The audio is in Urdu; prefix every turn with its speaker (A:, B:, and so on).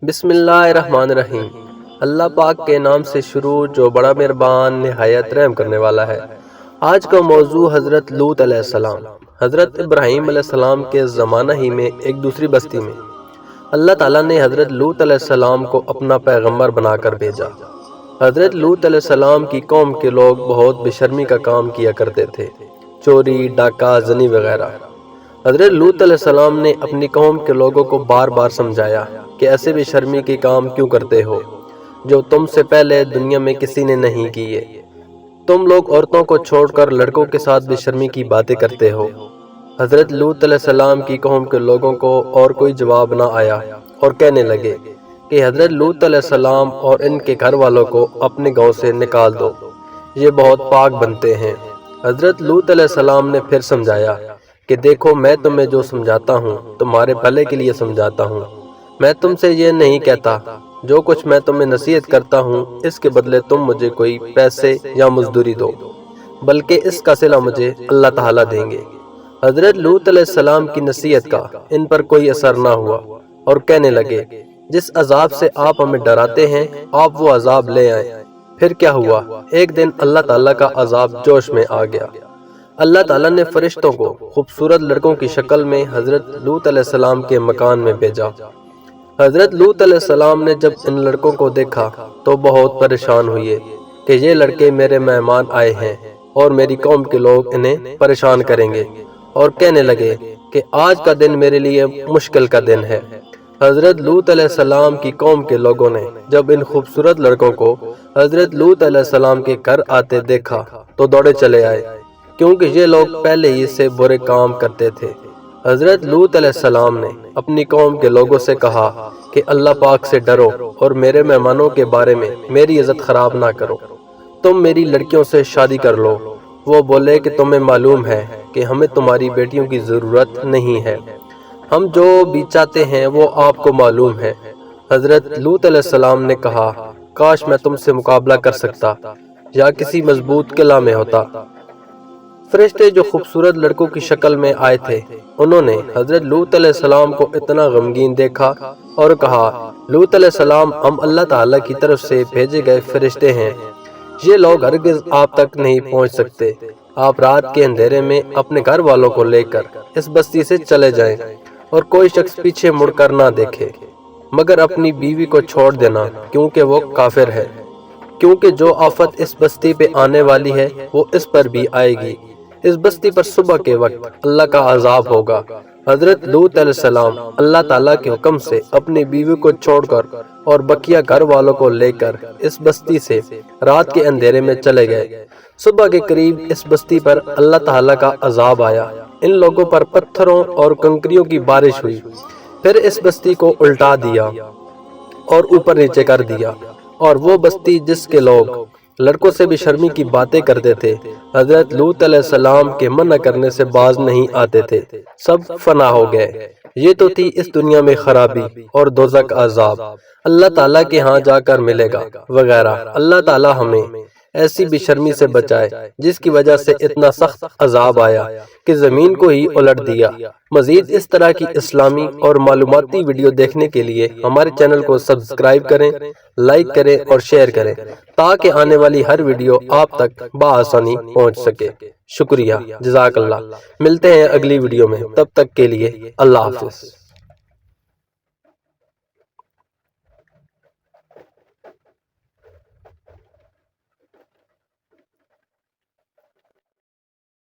A: بسم اللہ الرحمن الرحیم۔ اللہ پاک کے نام سے شروع جو بڑا مہربان نہایت رحم کرنے والا ہے۔ آج کا موضوع حضرت لوط علیہ السلام۔ حضرت ابراہیم علیہ السلام کے زمانہ ہی میں ایک دوسری بستی میں اللہ تعالیٰ نے حضرت لوط علیہ السلام کو اپنا پیغمبر بنا کر بھیجا۔ حضرت لوط علیہ السلام کی قوم کے لوگ بہت بے شرمی کا کام کیا کرتے تھے، چوری، ڈاکہ، زنی وغیرہ۔ حضرت لوط علیہ السلام نے اپنی قوم کے لوگوں کو بار بار سمجھایا کہ ایسے بے شرمی کے کام کیوں کرتے ہو جو تم سے پہلے دنیا میں کسی نے نہیں کیے۔ تم لوگ عورتوں کو چھوڑ کر لڑکوں کے ساتھ بے شرمی کی باتیں کرتے ہو۔ حضرت لوط علیہ السلام کی قوم کے لوگوں کو اور کوئی جواب نہ آیا اور کہنے لگے کہ حضرت لوط علیہ السلام اور ان کے گھر والوں کو اپنے گاؤں سے نکال دو، یہ بہت پاک بنتے ہیں۔ حضرت لوط علیہ السلام نے پھر سمجھایا کہ دیکھو، میں تمہیں جو سمجھاتا ہوں تمہارے بھلے کے لیے سمجھاتا ہوں۔ میں تم سے یہ نہیں کہتا جو کچھ میں تمہیں نصیحت کرتا ہوں اس کے بدلے تم مجھے کوئی پیسے یا مزدوری دو، بلکہ اس کا صلہ مجھے اللہ تعالیٰ دیں گے۔ حضرت لوط علیہ السلام کی نصیحت کا ان پر کوئی اثر نہ ہوا اور کہنے لگے، جس عذاب سے آپ ہمیں ڈراتے ہیں آپ وہ عذاب لے آئیں۔ پھر کیا ہوا؟ ایک دن اللہ تعالیٰ کا عذاب جوش میں آ گیا۔ اللہ تعالیٰ نے فرشتوں کو خوبصورت لڑکوں کی شکل میں حضرت لوط علیہ السلام کے مکان میں بھیجا۔ حضرت لوط علیہ السلام نے جب ان لڑکوں کو دیکھا تو بہت پریشان ہوئے کہ یہ لڑکے میرے مہمان آئے ہیں اور میری قوم کے لوگ انہیں پریشان کریں گے، اور کہنے لگے کہ آج کا دن میرے لیے مشکل کا دن ہے۔ حضرت لوط علیہ السلام کی قوم کے لوگوں نے جب ان خوبصورت لڑکوں کو حضرت لوط علیہ السلام کے گھر آتے دیکھا تو دوڑے چلے آئے، کیونکہ یہ لوگ پہلے ہی سے برے کام کرتے تھے۔ حضرت لوط علیہ السلام نے اپنی قوم کے لوگوں سے کہا کہ اللہ پاک سے ڈرو اور میرے مہمانوں کے بارے میں میری عزت خراب نہ کرو، تم میری لڑکیوں سے شادی کر لو۔ وہ بولے کہ تمہیں معلوم ہے کہ ہمیں تمہاری بیٹیوں کی ضرورت نہیں ہے، ہم جو بھی چاہتے ہیں وہ آپ کو معلوم ہے۔ حضرت لوط علیہ السلام نے کہا، کاش میں تم سے مقابلہ کر سکتا یا کسی مضبوط قلعہ میں ہوتا۔ فرشتے جو خوبصورت لڑکوں کی شکل میں آئے تھے انہوں نے حضرت لوط علیہ السلام کو اتنا غمگین دیکھا اور کہا، لوط علیہ السلام، ہم اللہ تعالیٰ کی طرف سے بھیجے گئے فرشتے ہیں، یہ لوگ ہرگز آپ تک نہیں پہنچ سکتے۔ آپ رات کے اندھیرے میں اپنے گھر والوں کو لے کر اس بستی سے چلے جائیں اور کوئی شخص پیچھے مڑ کر نہ دیکھے، مگر اپنی بیوی کو چھوڑ دینا کیونکہ وہ کافر ہے، کیونکہ جو آفت اس بستی پہ آنے والی ہے وہ اس پر بھی آئے گی۔ اس بستی پر صبح کے وقت اللہ کا عذاب ہوگا۔ حضرت لوط علیہ السلام اللہ تعالیٰ کے حکم سے اپنی بیوی کو چھوڑ کر اور بقیہ گھر والوں کو لے کر اس بستی سے رات کے اندھیرے میں چلے گئے۔ صبح کے قریب اس بستی پر اللہ تعالیٰ کا عذاب آیا، ان لوگوں پر پتھروں اور کنکریوں کی بارش ہوئی، پھر اس بستی کو الٹا دیا اور اوپر نیچے کر دیا، اور وہ بستی جس کے لوگ لڑکوں سے بے شرمی کی باتیں کرتے تھے حضرت لوط علیہ السلام کے منع کرنے سے باز نہیں آتے تھے، سب فنا ہو گئے۔ یہ تو تھی اس دنیا میں خرابی اور دوزخ کا عذاب، اللہ تعالیٰ کے ہاں جا کر ملے گا وغیرہ۔ اللہ تعالیٰ ہمیں ایسی بے شرمی سے بچائے جس کی وجہ سے اتنا سخت عذاب آیا کہ زمین کو ہی الٹ دیا۔ مزید اس طرح کی اسلامی اور معلوماتی ویڈیو دیکھنے کے لیے ہمارے چینل کو سبسکرائب کریں، لائک کریں اور شیئر کریں تاکہ آنے والی ہر ویڈیو آپ تک بآسانی پہنچ سکے۔ شکریہ، جزاک اللہ۔ ملتے ہیں اگلی ویڈیو میں، تب تک کے لیے اللہ حافظ۔